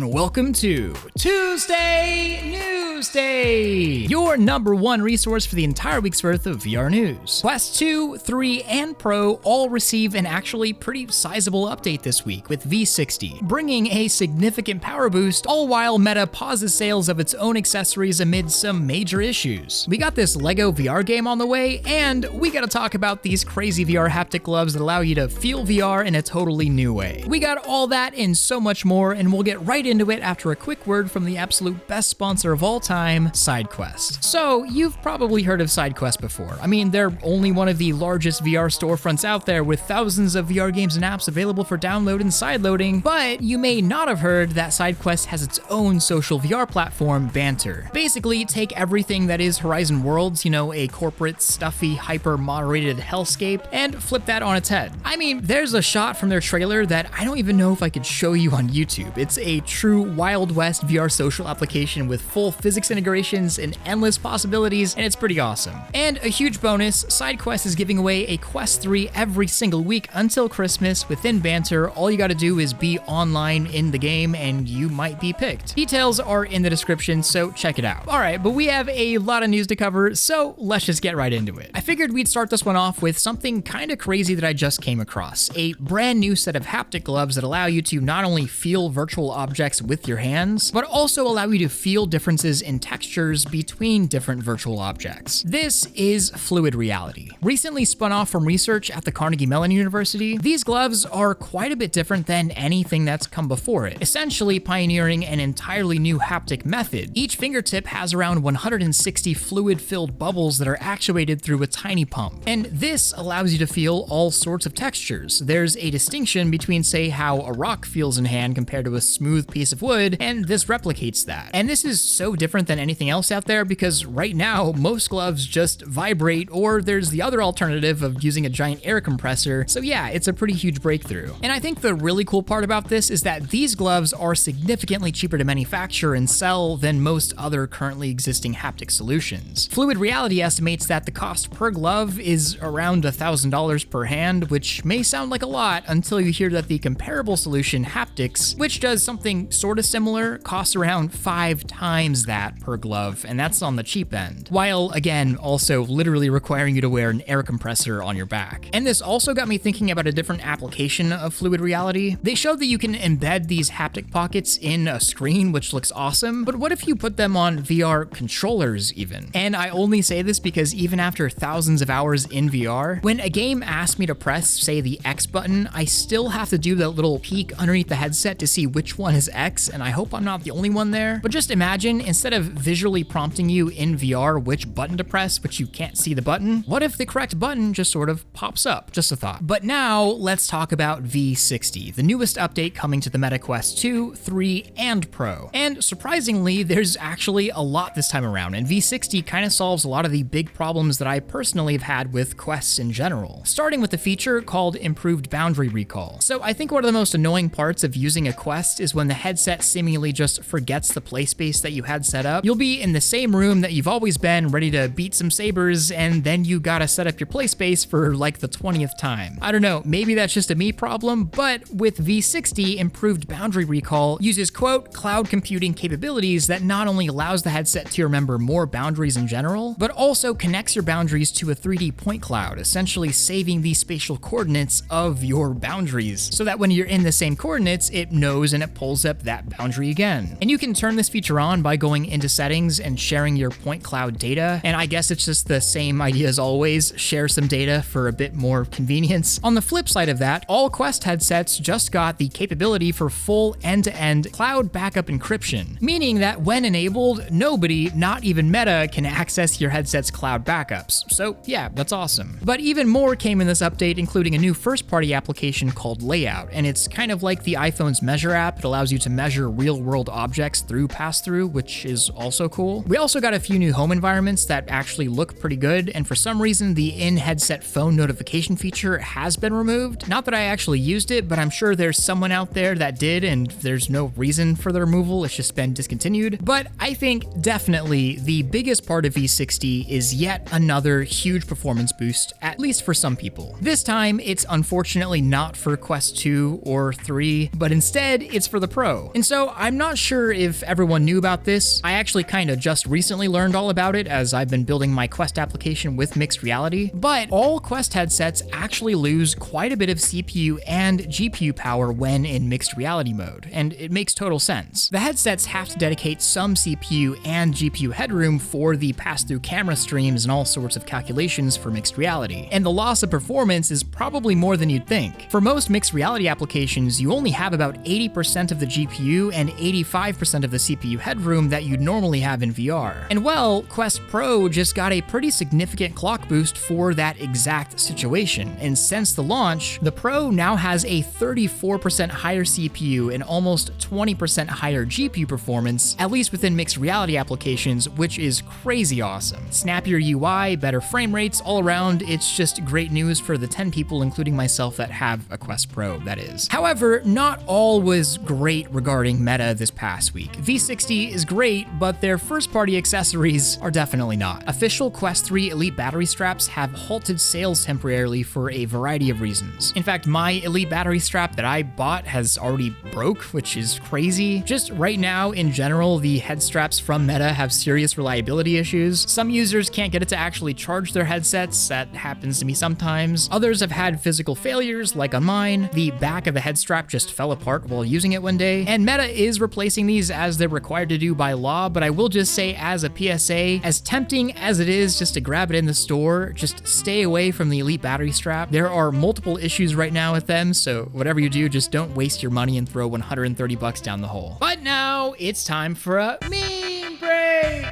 and welcome to Tuesday Newsday, your #1 resource for the entire week's worth of VR news. Quest 2, 3, and Pro all receive an actually pretty sizable update this week with V60, bringing a significant power boost, all while Meta pauses sales of its own accessories amid some major issues. We got this LEGO VR game on the way, and we gotta talk about these crazy VR haptic gloves that allow you to feel VR in a totally new way. We got all that and so much more, and we'll get right into it after a quick word from the absolute best sponsor of all time, SideQuest. So, you've probably heard of SideQuest before. I mean, they're only one of the largest VR storefronts out there with thousands of VR games and apps available for download and sideloading, but you may not have heard that SideQuest has its own social VR platform, Banter. Basically, take everything that is Horizon Worlds, a corporate, stuffy, hyper-moderated hellscape, and flip that on its head. I mean, there's a shot from their trailer that I don't even know if I could show you on YouTube. It's a true Wild West VR social application with full physics integrations and endless possibilities, and it's pretty awesome. And a huge bonus, SideQuest is giving away a Quest 3 every single week until Christmas within Banter. All you gotta do is be online in the game and you might be picked. Details are in the description, so check it out. Alright, but we have a lot of news to cover, so let's just get right into it. I figured we'd start this one off with something kinda crazy that I just came across. A brand new set of haptic gloves that allow you to not only feel virtual objects with your hands, but also allow you to feel differences in textures between different virtual objects. This is fluid reality. Recently spun off from research at the Carnegie Mellon University, these gloves are quite a bit different than anything that's come before it, essentially pioneering an entirely new haptic method. Each fingertip has around 160 fluid-filled bubbles that are actuated through a tiny pump, and this allows you to feel all sorts of textures. There's a distinction between, say, how a rock feels in hand compared to a smooth piece of wood, and this replicates that. And this is so different than anything else out there because right now, most gloves just vibrate, or there's the other alternative of using a giant air compressor. So yeah, it's a pretty huge breakthrough. And I think the really cool part about this is that these gloves are significantly cheaper to manufacture and sell than most other currently existing haptic solutions. Fluid Reality estimates that the cost per glove is around $1,000 per hand, which may sound like a lot until you hear that the comparable solution, Haptics, which does something sort of similar, costs around 5 times that per glove, and that's on the cheap end, while again also literally requiring you to wear an air compressor on your back. And this also got me thinking about a different application of Fluid Reality. They showed that you can embed these haptic pockets in a screen, which looks awesome, but what if you put them on VR controllers even? And I only say this because even after thousands of hours in VR, when a game asks me to press, say, the X button, I still have to do that little peek underneath the headset to see which one is X, and I hope I'm not the only one there. But just imagine, instead of visually prompting you in VR which button to press, which you can't see the button, what if the correct button just sort of pops up? Just a thought. But now, let's talk about V60, the newest update coming to the Meta Quest 2, 3, and Pro. And surprisingly, there's actually a lot this time around, and V60 kind of solves a lot of the big problems that I personally have had with Quests in general. Starting with the feature called Improved Boundary Recall. So I think one of the most annoying parts of using a Quest is when the headset seemingly just forgets the play space that you had set up. You'll be in the same room that you've always been, ready to beat some sabers, and then you gotta set up your play space for like the 20th time. I don't know, maybe that's just a me problem, but with V60, Improved Boundary Recall uses, quote, cloud computing capabilities that not only allows the headset to remember more boundaries in general, but also connects your boundaries to a 3D point cloud, essentially saving the spatial coordinates of your boundaries, so that when you're in the same coordinates, it knows and it pulls up that boundary again. And you can turn this feature on by going into settings and sharing your point cloud data, and I guess it's just the same idea as always, share some data for a bit more convenience. On the flip side of that, all Quest headsets just got the capability for full end-to-end cloud backup encryption, meaning that when enabled, nobody, not even Meta, can access your headset's cloud backups. So yeah, that's awesome. But even more came in this update, including a new first-party application called Layout, and it's kind of like the iPhone's Measure app. It allows you to measure real-world objects through pass-through, which is is also cool. We also got a few new home environments that actually look pretty good, and for some reason, the in-headset phone notification feature has been removed. Not that I actually used it, but I'm sure there's someone out there that did, and there's no reason for the removal, it's just been discontinued. But I think definitely the biggest part of V60 is yet another huge performance boost, at least for some people. This time, it's unfortunately not for Quest 2 or 3, but instead, it's for the Pro. And so I'm not sure if everyone knew about this. I actually kind of just recently learned all about it as I've been building my Quest application with mixed reality, but all Quest headsets actually lose quite a bit of CPU and GPU power when in mixed reality mode, and it makes total sense. The headsets have to dedicate some CPU and GPU headroom for the pass-through camera streams and all sorts of calculations for mixed reality, and the loss of performance is probably more than you'd think. For most mixed reality applications, you only have about 80% of the GPU and 85% of the CPU headroom that you'd normally have in VR. And well, Quest Pro just got a pretty significant clock boost for that exact situation, and since the launch, the Pro now has a 34% higher CPU and almost 20% higher GPU performance, at least within mixed reality applications, which is crazy awesome. Snappier UI, better frame rates, all around, it's just great news for the 10 people, including myself, that have a Quest Pro, that is. However, not all was great regarding Meta this past week. V60 is great, but their first-party accessories are definitely not. Official Quest 3 Elite battery straps have halted sales temporarily for a variety of reasons. In fact, my Elite battery strap that I bought has already broke, which is crazy. Just right now, in general, the head straps from Meta have serious reliability issues. Some users can't get it to actually charge their headsets. That happens to me sometimes. Others have had physical failures, like on mine. The back of the head strap just fell apart while using it one day. And Meta is replacing these as they're required to do by law, but I will just say as a PSA, as tempting as it is just to grab it in the store, just stay away from the Elite battery strap. There are multiple issues right now with them, so whatever you do, just don't waste your money and throw 130 bucks down the hole. But now it's time for a meme break!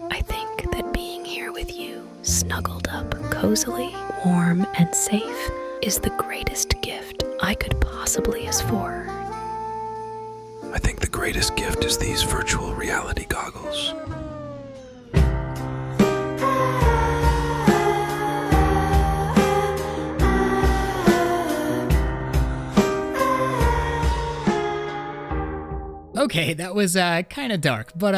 I think that being here with you, snuggled up, cozily, warm, and safe, is the greatest gift I could possibly ask for. I think the greatest gift is these virtual reality goggles. Okay, that was kind of dark, but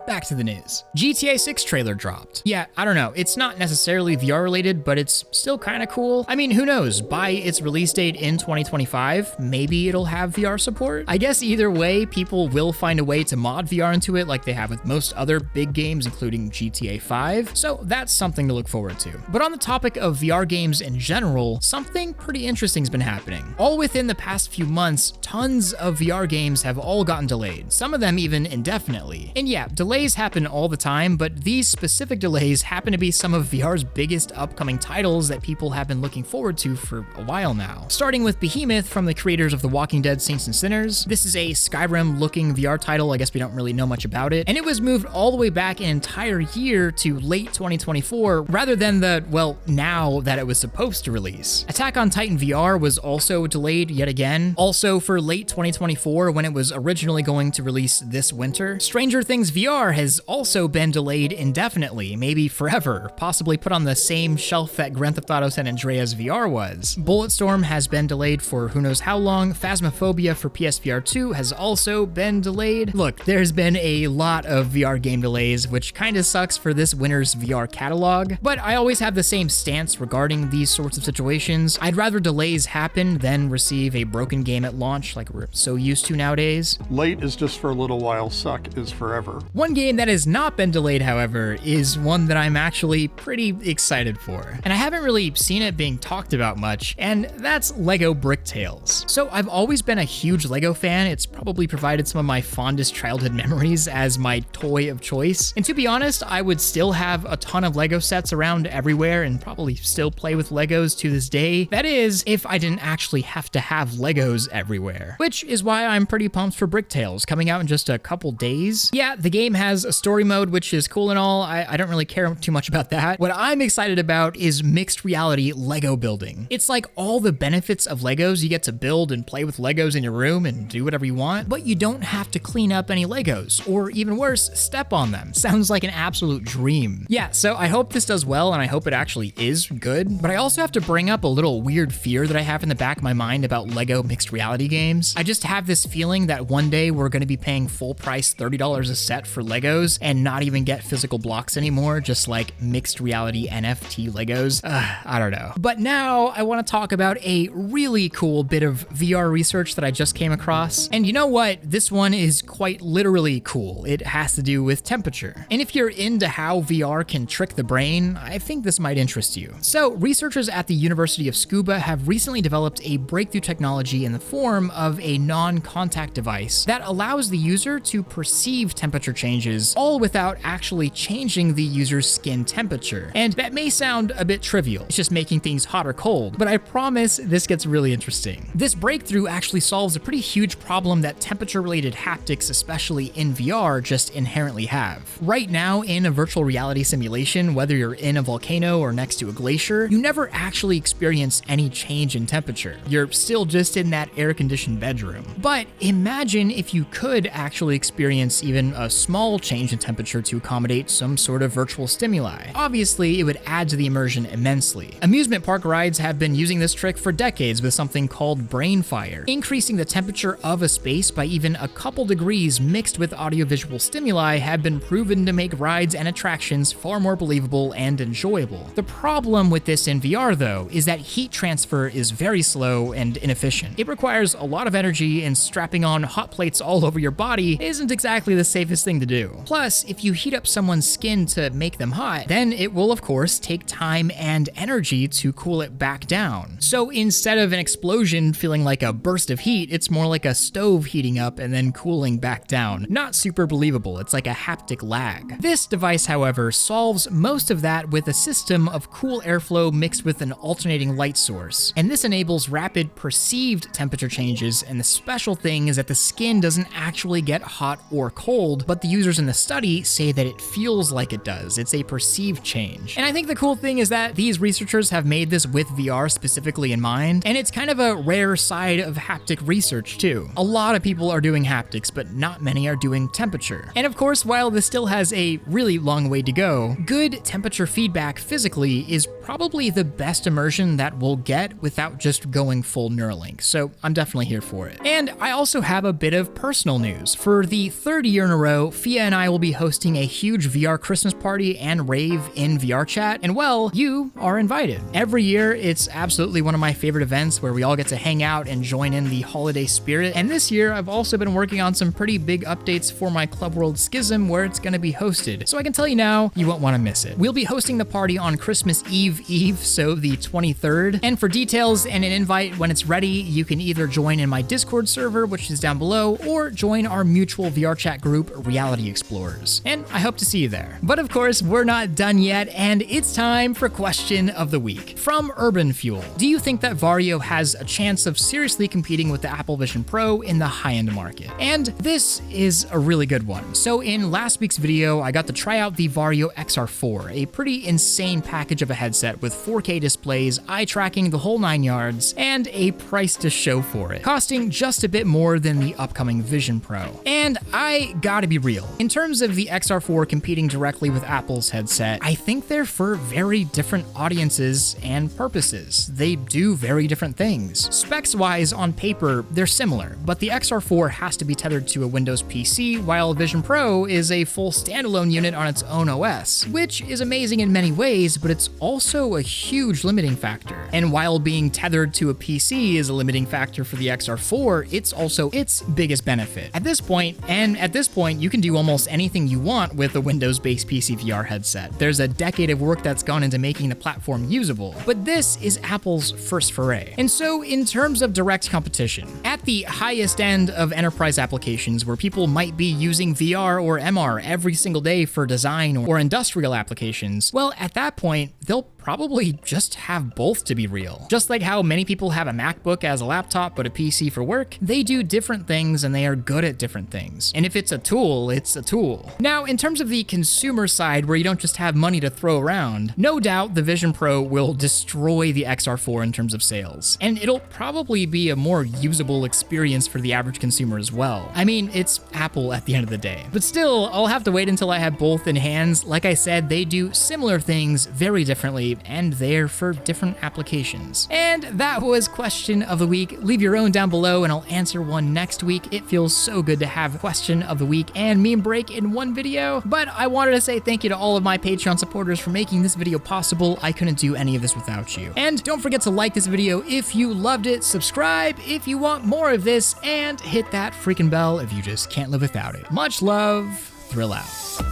back to the news. GTA 6 trailer dropped. Yeah, I don't know, it's not necessarily VR related, but it's still kind of cool. I mean, who knows, by its release date in 2025, maybe it'll have VR support? I guess either way, people will find a way to mod VR into it like they have with most other big games, including GTA 5, so that's something to look forward to. But on the topic of VR games in general, something pretty interesting's been happening. All within the past few months, tons of VR games have all gotten delayed. Some of them even indefinitely. And yeah, delays happen all the time, but these specific delays happen to be some of VR's biggest upcoming titles that people have been looking forward to for a while now. Starting with Behemoth from the creators of The Walking Dead Saints and Sinners. This is a Skyrim-looking VR title, I guess we don't really know much about it, and it was moved all the way back an entire year to late 2024, rather than the, well, now that it was supposed to release. Attack on Titan VR was also delayed yet again, also for late 2024 when it was originally going to release this winter. Stranger Things VR has also been delayed indefinitely, maybe forever, possibly put on the same shelf that Grand Theft Auto San Andreas VR was. Bulletstorm has been delayed for who knows how long. Phasmophobia for PSVR 2 has also been delayed. Look, there's been a lot of VR game delays, which kind of sucks for this winter's VR catalog, but I always have the same stance regarding these sorts of situations. I'd rather delays happen than receive a broken game at launch like we're so used to nowadays. Late is just for a little while, suck is forever. One game that has not been delayed, however, is one that I'm actually pretty excited for. And I haven't really seen it being talked about much, and that's LEGO Bricktales. So I've always been a huge LEGO fan. It's probably provided some of my fondest childhood memories as my toy of choice. And to be honest, I would still have a ton of LEGO sets around everywhere and probably still play with Legos to this day. That is, if I didn't actually have to have Legos everywhere. Which is why I'm pretty pumped for Bricktales Immortals, coming out in just a couple days. Yeah, the game has a story mode, which is cool and all. I don't really care too much about that. What I'm excited about is mixed reality Lego building. It's like all the benefits of Legos. You get to build and play with Legos in your room and do whatever you want, but you don't have to clean up any Legos, or even worse, step on them. Sounds like an absolute dream. Yeah, so I hope this does well, and I hope it actually is good, but I also have to bring up a little weird fear that I have in the back of my mind about Lego mixed reality games. I just have this feeling that one day we're going to be paying full price $30 a set for Legos and not even get physical blocks anymore, just like mixed reality NFT Legos. I don't know. But now I want to talk about a really cool bit of VR research that I just came across. And you know what? This one is quite literally cool. It has to do with temperature. And if you're into how VR can trick the brain, I think this might interest you. So researchers at the University of Scuba have recently developed a breakthrough technology in the form of a non-contact device that allows the user to perceive temperature changes, all without actually changing the user's skin temperature. And that may sound a bit trivial. It's just making things hot or cold, but I promise this gets really interesting. This breakthrough actually solves a pretty huge problem that temperature-related haptics, especially in VR, just inherently have. Right now, in a virtual reality simulation, whether you're in a volcano or next to a glacier, you never actually experience any change in temperature. You're still just in that air-conditioned bedroom. But imagine if you could actually experience even a small change in temperature to accommodate some sort of virtual stimuli. Obviously, it would add to the immersion immensely. Amusement park rides have been using this trick for decades with something called brain fire. Increasing the temperature of a space by even a couple degrees mixed with audiovisual stimuli have been proven to make rides and attractions far more believable and enjoyable. The problem with this in VR, though, is that heat transfer is very slow and inefficient. It requires a lot of energy, and strapping on hot plates all over your body isn't exactly the safest thing to do. Plus, if you heat up someone's skin to make them hot, then it will of course take time and energy to cool it back down. So instead of an explosion feeling like a burst of heat, it's more like a stove heating up and then cooling back down. Not super believable, it's like a haptic lag. This device, however, solves most of that with a system of cool airflow mixed with an alternating light source. And this enables rapid perceived temperature changes, and the special thing is that the skin doesn't actually get hot or cold, but the users in the study say that it feels like it does. It's a perceived change. And I think the cool thing is that these researchers have made this with VR specifically in mind, and it's kind of a rare side of haptic research too. A lot of people are doing haptics, but not many are doing temperature. And of course, while this still has a really long way to go, good temperature feedback physically is probably the best immersion that we'll get without just going full Neuralink, so I'm definitely here for it. And I also have a bit of personal news. For the third year in a row, PHIA and I will be hosting a huge VR Christmas party and rave in VRChat, and well, you are invited. Every year, it's absolutely one of my favorite events where we all get to hang out and join in the holiday spirit, and this year I've also been working on some pretty big updates for my Club World Schism where it's going to be hosted, so I can tell you now, you won't want to miss it. We'll be hosting the party on Christmas Eve, so the 23rd, and for details and an invite when it's ready, you can either join in my Discord server, which is down below, or join our mutual VRChat group, Reality Explorers. And I hope to see you there. But of course, we're not done yet, and it's time for Question of the Week. From Urban Fuel: do you think that Varjo has a chance of seriously competing with the Apple Vision Pro in the high-end market? And this is a really good one. So in last week's video, I got to try out the Varjo XR4, a pretty insane package of a headset with 4K displays, eye tracking, the whole 9 yards, and a price to show for it, costing just a bit more than the upcoming Vision Pro. And I gotta be real, in terms of the XR4 competing directly with Apple's headset, I think they're for very different audiences and purposes. They do very different things. Specs-wise, on paper, they're similar, but the XR4 has to be tethered to a Windows PC, while Vision Pro is a full standalone unit on its own OS, which is amazing in many ways, but it's also a huge limiting factor. And while being tethered to a PC is a limiting factor for the XR4, it's also its biggest benefit. At this point, you can do almost anything you want with a Windows-based PC VR headset. There's a decade of work that's gone into making the platform usable, but this is Apple's first foray. And so in terms of direct competition, at the highest end of enterprise applications where people might be using VR or MR every single day for design or industrial applications, well, at that point, they'll probably just have both to be real. Just like how many people have a MacBook as a laptop but a PC for work, they do different things and they are good at different things. And if it's a tool, it's a tool. Now, in terms of the consumer side where you don't just have money to throw around, no doubt the Vision Pro will destroy the XR4 in terms of sales. And it'll probably be a more usable experience for the average consumer as well. I mean, it's Apple at the end of the day. But still, I'll have to wait until I have both in hands. Like I said, they do similar things very differently, and they're for different applications. And that was question of the week. Leave your own down below and I'll answer one next week. It feels so good to have question of the week and meme break in one video. But I wanted to say thank you to all of my Patreon supporters for making this video possible. I couldn't do any of this without you. And don't forget to like this video if you loved it, subscribe if you want more of this, and hit that freaking bell if you just can't live without it. Much love, Thrill out.